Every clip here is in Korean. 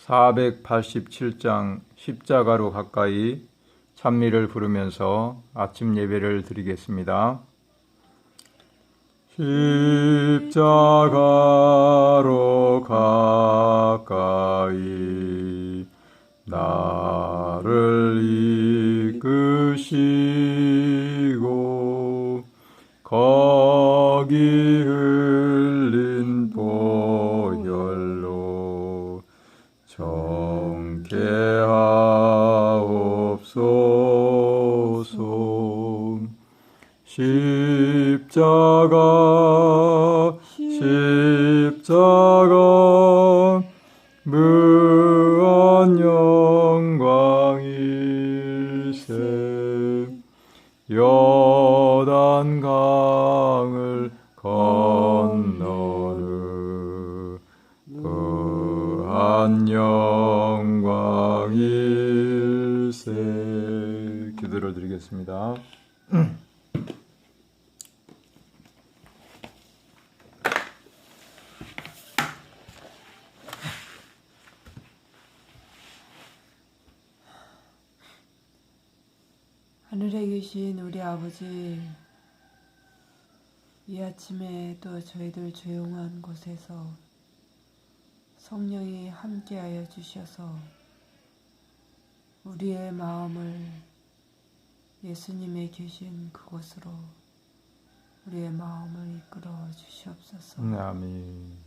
487장 십자가로 가까이 찬미를 부르면서 아침 예배를 드리겠습니다. 십자가로 가까이 나를 이끄시고 거기 흘린 보혈로 정케 하옵소서. 십자가 무한 영광일세. 요단강을 건너는 무한 영광일세. 기도를 드리겠습니다. 하늘에 계신 우리 아버지, 이 아침에 또 저희들 조용한 곳에서 성령이 함께하여 주셔서 우리의 마음을 예수님의 계신 그곳으로 우리의 마음을 이끌어 주시옵소서. 아멘.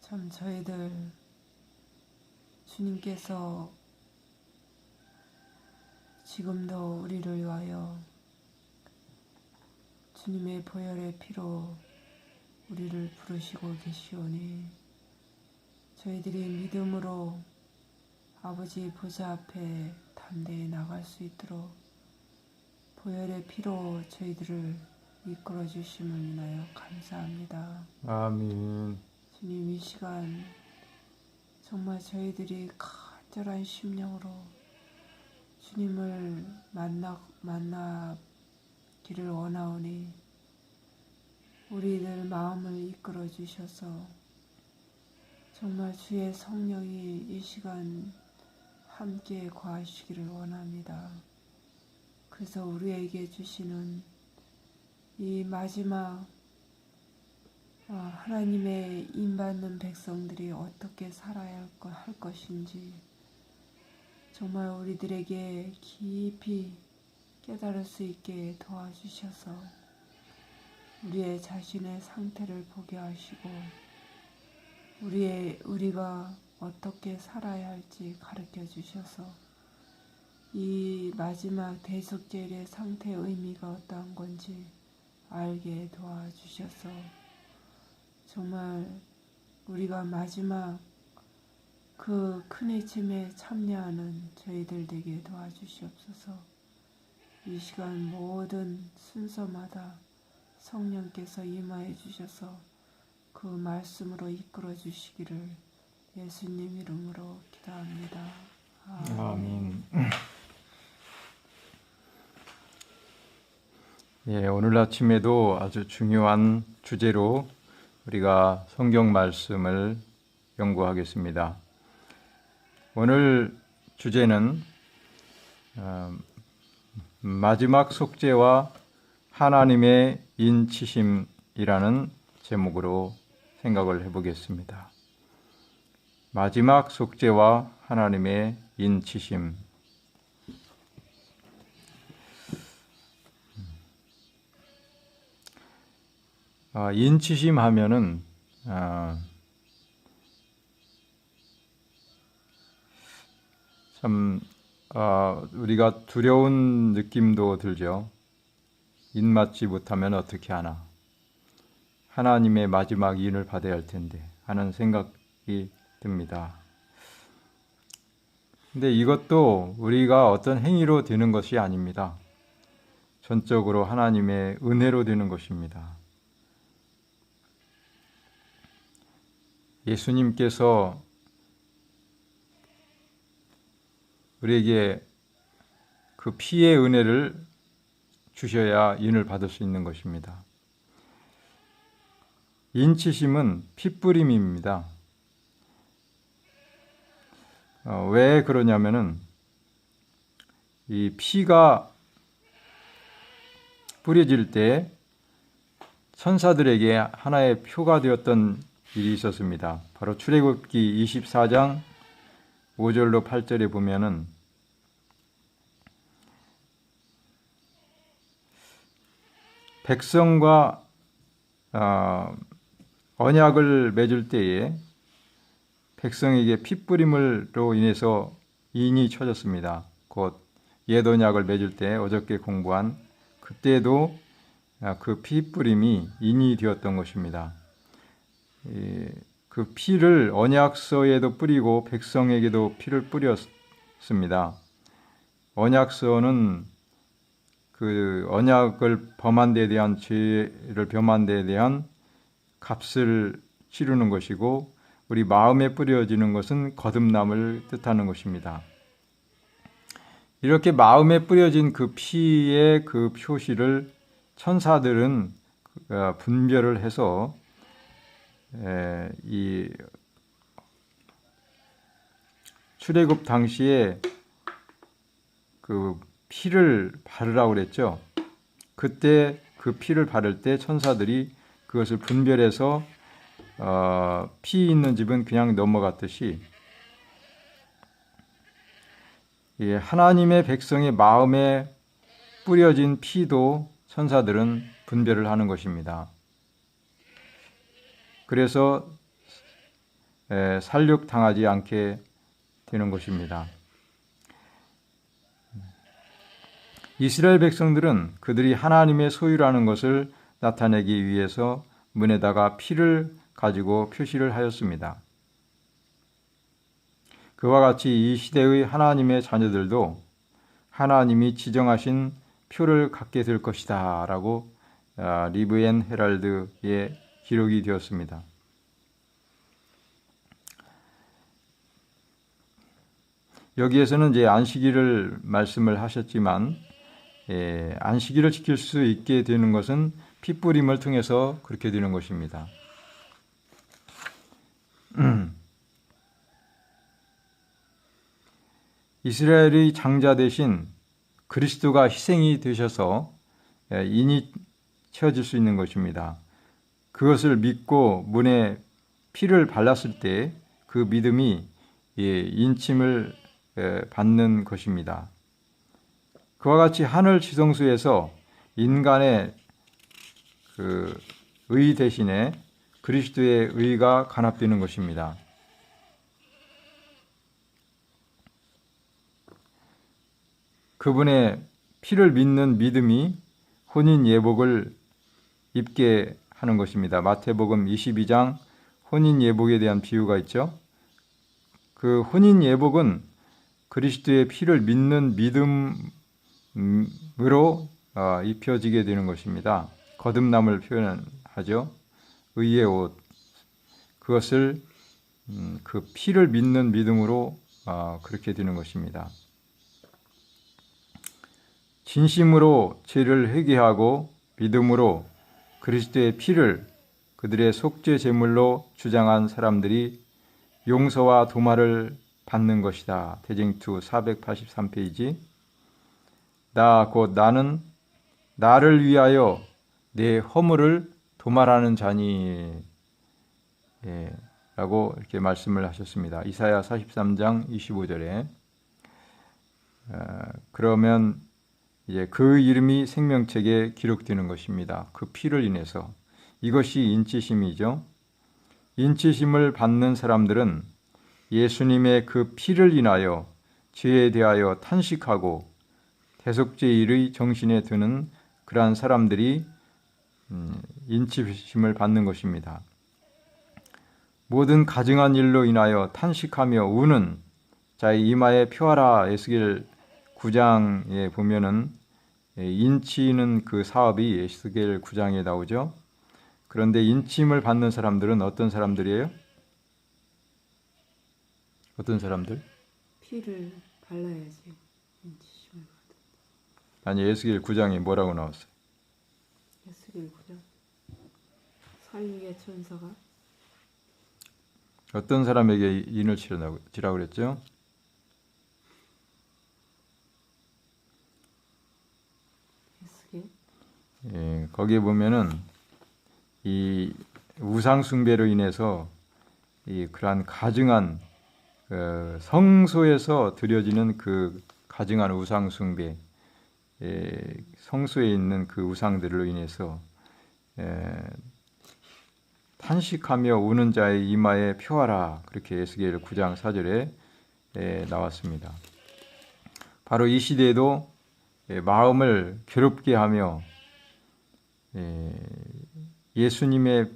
참 저희들 주님께서 지금도 우리를 위하여 주님의 보혈의 피로 우리를 부르시고 계시오니 저희들이 믿음으로 아버지 보좌 앞에 담대히 나갈 수 있도록 보혈의 피로 저희들을 이끌어 주심을 인하여 감사합니다. 아멘. 주님, 이 시간 정말 저희들이 간절한 심령으로 주님을 만나기를 원하오니 우리들 마음을 이끌어 주셔서 정말 주의 성령이 이 시간 함께 거하시기를 원합니다. 그래서 우리에게 주시는 이 마지막 하나님의 인받는 백성들이 어떻게 살아야 할 것인지 정말 우리들에게 깊이 깨달을 수 있게 도와주셔서 우리의 자신의 상태를 보게 하시고 우리가 어떻게 살아야 할지 가르쳐 주셔서 이 마지막 대속죄의 상태의 의미가 어떠한 건지 알게 도와주셔서 정말 우리가 마지막 그 큰 해침에 참여하는 저희들 되게 도와주시옵소서. 이 시간 모든 순서마다 성령께서 임하여 주셔서 그 말씀으로 이끌어 주시기를 예수님 이름으로 기도합니다. 아멘. 예, 오늘 아침에도 아주 중요한 주제로 우리가 성경 말씀을 연구하겠습니다. 오늘 주제는 마지막 속죄와 하나님의 인치심이라는 제목으로 생각을 해보겠습니다. 마지막 속죄와 하나님의 인치심. 인치심 하면은 참 우리가 두려운 느낌도 들죠. 인맞지 못하면 어떻게 하나. 하나님의 마지막 인을 받아야 할 텐데 하는 생각이 듭니다. 근데 이것도 우리가 어떤 행위로 되는 것이 아닙니다. 전적으로 하나님의 은혜로 되는 것입니다. 예수님께서 우리에게 그 피의 은혜를 주셔야 인을 받을 수 있는 것입니다. 인치심은 핏부림입니다. 왜 그러냐면은 이 피가 뿌려질 때 천사들에게 하나의 표가 되었던 일이 있었습니다. 바로 출애굽기 24장 5절로 8절에 보면은 백성과 언약을 맺을 때에 백성에게 피뿌림으로 인해서 인이 쳐졌습니다. 곧 옛 언약을 맺을 때 어저께 공부한 그때도 그 피뿌림이 인이 되었던 것입니다. 그 피를 언약서에도 뿌리고 백성에게도 피를 뿌렸습니다. 언약서는 그 언약을 범한 데에 대한 죄를 범한 데에 대한 값을 치르는 것이고 우리 마음에 뿌려지는 것은 거듭남을 뜻하는 것입니다. 이렇게 마음에 뿌려진 그 피의 그 표시를 천사들은 분별을 해서 이 출애굽 당시에 그 피를 바르라고 그랬죠. 그때 그 피를 바를 때 천사들이 그것을 분별해서 피 있는 집은 그냥 넘어갔듯이 하나님의 백성의 마음에 뿌려진 피도 천사들은 분별을 하는 것입니다. 그래서 살육당하지 않게 되는 것입니다. 이스라엘 백성들은 그들이 하나님의 소유라는 것을 나타내기 위해서 문에다가 피를 가지고 표시를 하였습니다. 그와 같이 이 시대의 하나님의 자녀들도 하나님이 지정하신 표를 갖게 될 것이다 라고 리브 앤 헤럴드에 기록이 되었습니다. 여기에서는 이제 안식일을 말씀을 하셨지만 안식일을 지킬 수 있게 되는 것은 피뿌림을 통해서 그렇게 되는 것입니다. 이스라엘의 장자 대신 그리스도가 희생이 되셔서 인이 채워질 수 있는 것입니다. 그것을 믿고 문에 피를 발랐을 때 그 믿음이 인침을 받는 것입니다. 그와 같이 하늘 지성소에서 인간의 그 의 대신에 그리스도의 의가 간합되는 것입니다. 그분의 피를 믿는 믿음이 혼인 예복을 입게 하는 것입니다. 마태복음 22장 혼인 예복에 대한 비유가 있죠. 그 혼인 예복은 그리스도의 피를 믿는 믿음으로 입혀지게 되는 것입니다. 거듭남을 표현하죠. 의의 옷. 그것을 그 피를 믿는 믿음으로 그렇게 되는 것입니다. 진심으로 죄를 회개하고 믿음으로 그리스도의 피를 그들의 속죄 제물로 주장한 사람들이 용서와 도말을 받는 것이다. 대쟁투 483페이지. 나 곧 나는 나를 위하여 내 허물을 도말하는 자니 라고 이렇게 말씀을 하셨습니다. 이사야 43장 25절에 그러면 이제 그 이름이 생명책에 기록되는 것입니다. 그 피를 인해서. 이것이 인치심이죠. 인치심을 받는 사람들은 예수님의 그 피를 인하여 죄에 대하여 탄식하고 대속죄일의 정신에 드는 그러한 사람들이 인치심을 받는 것입니다. 모든 가증한 일로 인하여 탄식하며 우는 자의 이마에 표하라. 에스겔 9장에 보면은 인치는 그 사업이 에스겔 9장에 나오죠. 그런데 인침을 받는 사람들은 어떤 사람들이에요? 어떤 사람들? 피를 발라야지 인치심을 받아. 아니 에스겔 9장에 뭐라고 나왔어요? 에스겔 9장 살육의 천사가 어떤 사람에게 인을 치라고 그랬죠? 거기에 보면은 이 우상 숭배로 인해서 이 그러한 가증한 성소에서 드려지는 그 가증한 우상 숭배, 성소에 있는 그 우상들로 인해서 탄식하며 우는 자의 이마에 표하라, 그렇게 에스겔 9장 4절에 나왔습니다. 바로 이 시대에도 마음을 괴롭게 하며 예수님의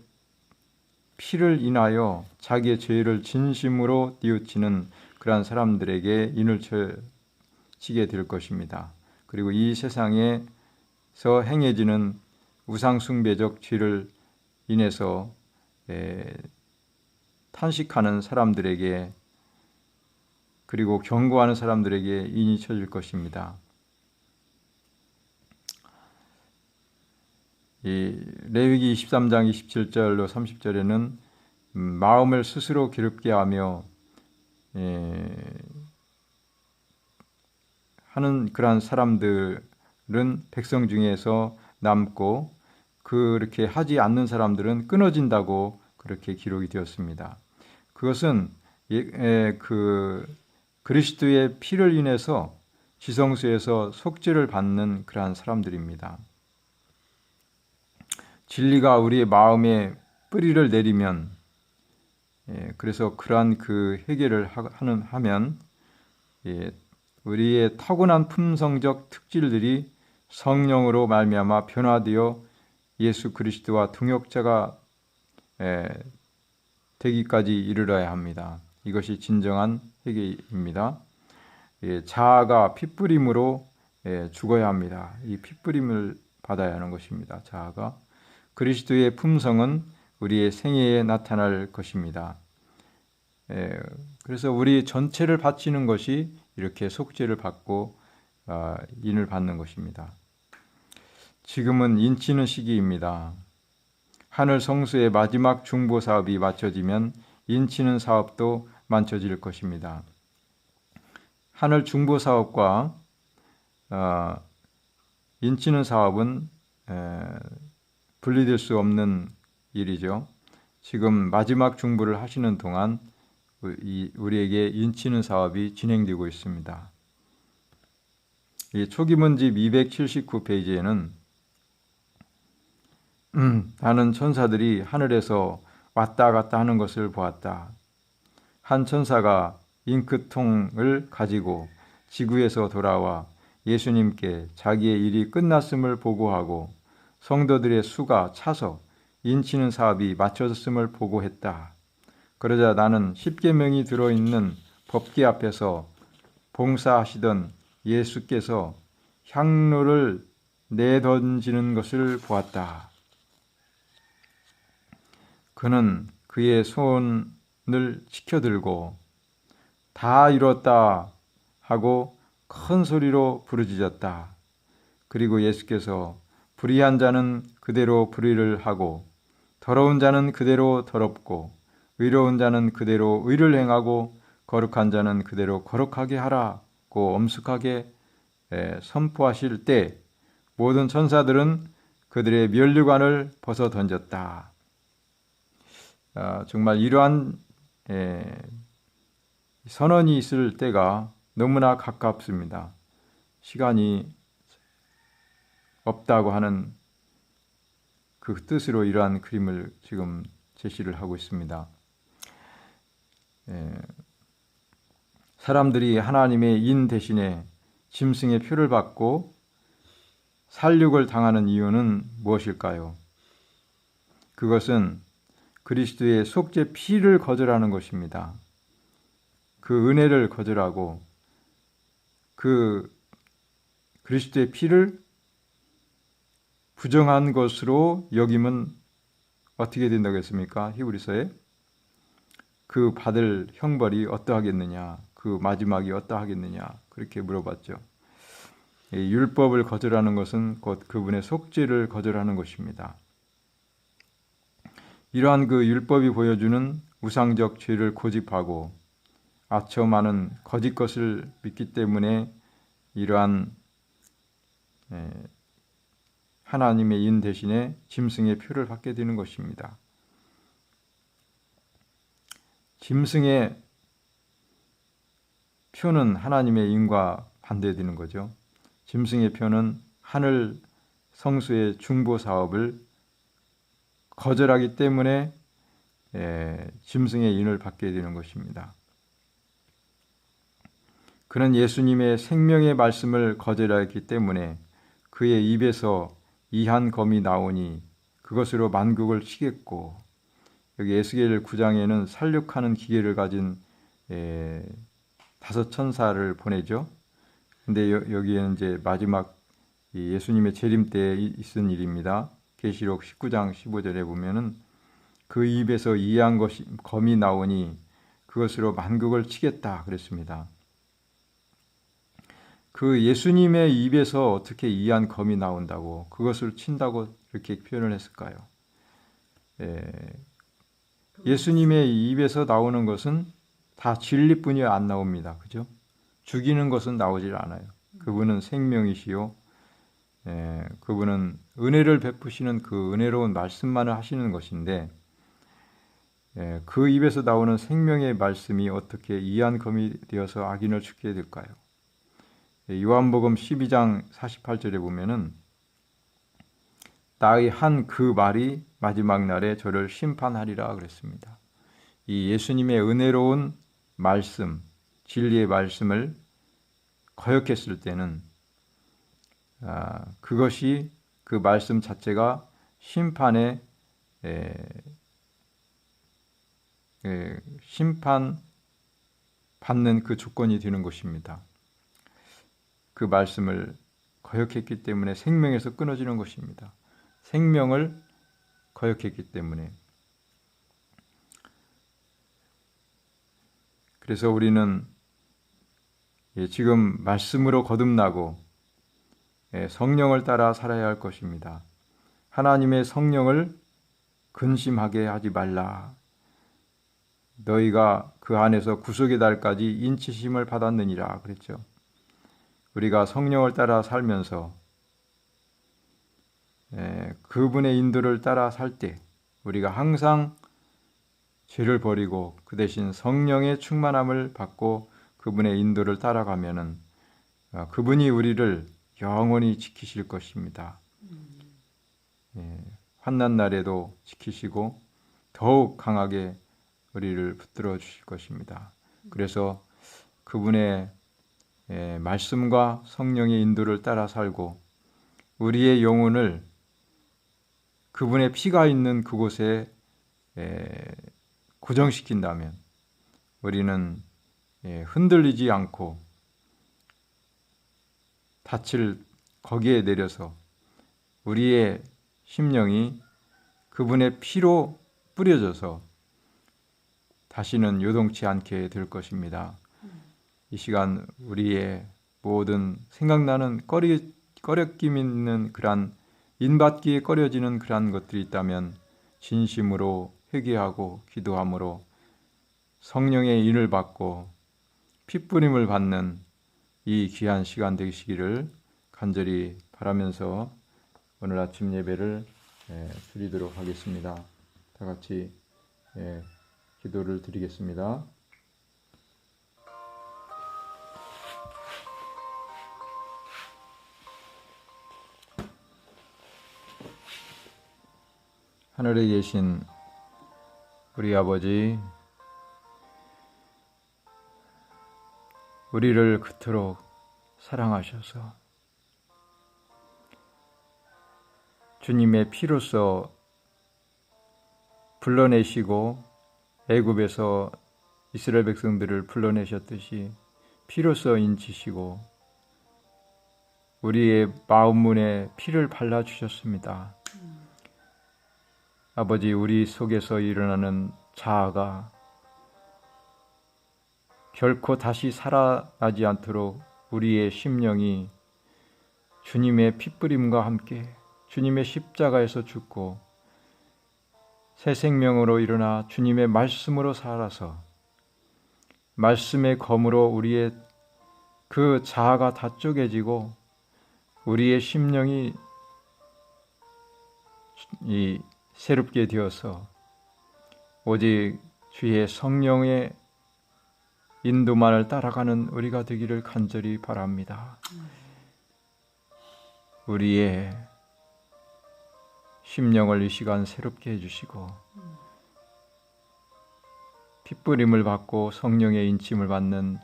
피를 인하여 자기의 죄를 진심으로 뉘우치는 그러한 사람들에게 인을 치게 될 것입니다. 그리고 이 세상에서 행해지는 우상숭배적 죄를 인해서 탄식하는 사람들에게, 그리고 경고하는 사람들에게 인이 쳐질 것입니다. 이 레위기 23장 27절로 30절에는 마음을 스스로 괴롭게 하며 하는 그러한 사람들은 백성 중에서 남고, 그렇게 하지 않는 사람들은 끊어진다고 그렇게 기록이 되었습니다. 그것은 그리스도의 피를 인해서 지성소에서 속죄를 받는 그러한 사람들입니다. 진리가 우리의 마음에 뿌리를 내리면, 그래서 그러한 그 해결을 하면 우리의 타고난 품성적 특질들이 성령으로 말미암아 변화되어 예수 그리스도와 동역자가 되기까지 이르러야 합니다. 이것이 진정한 회개입니다. 자아가 핏부림으로 죽어야 합니다. 이 핏부림을 받아야 하는 것입니다. 자아가. 그리스도의 품성은 우리의 생애에 나타날 것입니다. 그래서 우리 전체를 바치는 것이 이렇게 속죄를 받고 인을 받는 것입니다. 지금은 인치는 시기입니다. 하늘 성수의 마지막 중보 사업이 마쳐지면 인치는 사업도 마쳐질 것입니다. 하늘 중보 사업과 인치는 사업은 분리될 수 없는 일이죠. 지금 마지막 중보를 하시는 동안 우리에게 인치는 사업이 진행되고 있습니다. 이 초기문집 279페이지에는 나는 천사들이 하늘에서 왔다 갔다 하는 것을 보았다. 한 천사가 잉크통을 가지고 지구에서 돌아와 예수님께 자기의 일이 끝났음을 보고하고 성도들의 수가 차서 인치는 사업이 마쳐졌음을 보고했다. 그러자 나는 십계명이 들어있는 법궤 앞에서 봉사하시던 예수께서 향로를 내던지는 것을 보았다. 그는 그의 손을 치켜들고 다 이뤘다 하고 큰 소리로 부르짖었다. 그리고 예수께서 불의한 자는 그대로 불의를 하고 더러운 자는 그대로 더럽고 의로운 자는 그대로 의를 행하고 거룩한 자는 그대로 거룩하게 하라고 엄숙하게 선포하실 때 모든 천사들은 그들의 면류관을 벗어 던졌다. 정말 이러한 선언이 있을 때가 너무나 가깝습니다. 시간이 없다고 하는 그 뜻으로 이러한 그림을 지금 제시를 하고 있습니다. 사람들이 하나님의 인 대신에 짐승의 표를 받고 살육을 당하는 이유는 무엇일까요? 그것은 그리스도의 속죄 피를 거절하는 것입니다. 그 은혜를 거절하고 그 그리스도의 피를 부정한 것으로 여기면 어떻게 된다고 했습니까? 히브리서에 그 받을 형벌이 어떠하겠느냐, 그 마지막이 어떠하겠느냐, 그렇게 물어봤죠. 율법을 거절하는 것은 곧 그분의 속죄를 거절하는 것입니다. 이러한 그 율법이 보여주는 우상적 죄를 고집하고 아처 많은 거짓 것을 믿기 때문에 이러한 하나님의 인 대신에 짐승의 표를 받게 되는 것입니다. 짐승의 표는 하나님의 인과 반대되는 거죠. 짐승의 표는 하늘 성수의 중보 사업을 거절하기 때문에 짐승의 인을 받게 되는 것입니다. 그는 예수님의 생명의 말씀을 거절하였기 때문에 그의 입에서 이한 검이 나오니 그것으로 만국을 치겠고, 여기 에스겔 9장에는 살육하는 기계를 가진 5 천사를 보내죠. 근데 여기에는 이제 마지막 예수님의 재림 때에 있은 일입니다. 계시록 19장 15절에 보면은 그 입에서 이한 검이 나오니 그것으로 만국을 치겠다 그랬습니다. 그 예수님의 입에서 어떻게 이한 검이 나온다고 그것을 친다고 이렇게 표현을 했을까요? 예수님의 입에서 나오는 것은 다 진리뿐이 안 나옵니다. 그죠? 죽이는 것은 나오질 않아요. 그분은 생명이시요, 그분은 은혜를 베푸시는 그 은혜로운 말씀만을 하시는 것인데, 그 입에서 나오는 생명의 말씀이 어떻게 이한 검이 되어서 악인을 죽게 될까요? 요한복음 12장 48절에 보면은 나의 한 그 말이 마지막 날에 저를 심판하리라 그랬습니다. 이 예수님의 은혜로운 말씀, 진리의 말씀을 거역했을 때는 그것이 그 말씀 자체가 심판에 심판 받는 그 조건이 되는 것입니다. 그 말씀을 거역했기 때문에 생명에서 끊어지는 것입니다. 생명을 거역했기 때문에. 그래서 우리는 지금 말씀으로 거듭나고 성령을 따라 살아야 할 것입니다. 하나님의 성령을 근심하게 하지 말라. 너희가 그 안에서 구속의 날까지 인치심을 받았느니라 그랬죠. 우리가 성령을 따라 살면서 그분의 인도를 따라 살 때 우리가 항상 죄를 버리고 그 대신 성령의 충만함을 받고 그분의 인도를 따라가면은 그분이 우리를 영원히 지키실 것입니다. 환난 날에도 지키시고 더욱 강하게 우리를 붙들어 주실 것입니다. 그래서 그분의 말씀과 성령의 인도를 따라 살고 우리의 영혼을 그분의 피가 있는 그곳에 고정시킨다면 우리는 흔들리지 않고 닻을 거기에 내려서 우리의 심령이 그분의 피로 뿌려져서 다시는 요동치 않게 될 것입니다. 이 시간 우리의 모든 생각나는 꺼려낌 있는 그러한 인받기에 꺼려지는 그러한 것들이 있다면 진심으로 회개하고 기도함으로 성령의 인을 받고 핏부림을 받는 이 귀한 시간 되시기를 간절히 바라면서 오늘 아침 예배를 드리도록 하겠습니다. 다 같이 기도를 드리겠습니다. 하늘에 계신 우리 아버지, 우리를 그토록 사랑하셔서 주님의 피로써 불러내시고 애굽에서 이스라엘 백성들을 불러내셨듯이 피로써 인치시고 우리의 마음문에 피를 발라주셨습니다. 아버지, 우리 속에서 일어나는 자아가 결코 다시 살아나지 않도록 우리의 심령이 주님의 핏부림과 함께 주님의 십자가에서 죽고 새 생명으로 일어나 주님의 말씀으로 살아서 말씀의 검으로 우리의 그 자아가 다 쪼개지고 우리의 심령이 이 새롭게 되어서 오직 주의 성령의 인도만을 따라가는 우리가 되기를 간절히 바랍니다. 우리의 심령을 이 시간 새롭게 해주시고 핏부림을 받고 성령의 인침을 받는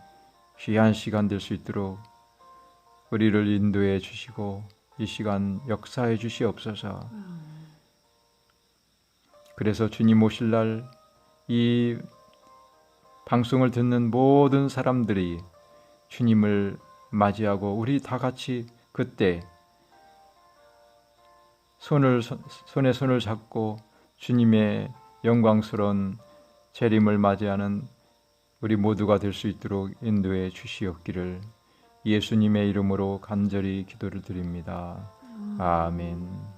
귀한 시간 될 수 있도록 우리를 인도해 주시고 이 시간 역사해 주시옵소서. 그래서 주님 오실 날 이 방송을 듣는 모든 사람들이 주님을 맞이하고 우리 다 같이 그때 손에 손을 잡고 주님의 영광스러운 재림을 맞이하는 우리 모두가 될 수 있도록 인도해 주시옵기를 예수님의 이름으로 간절히 기도를 드립니다. 아멘.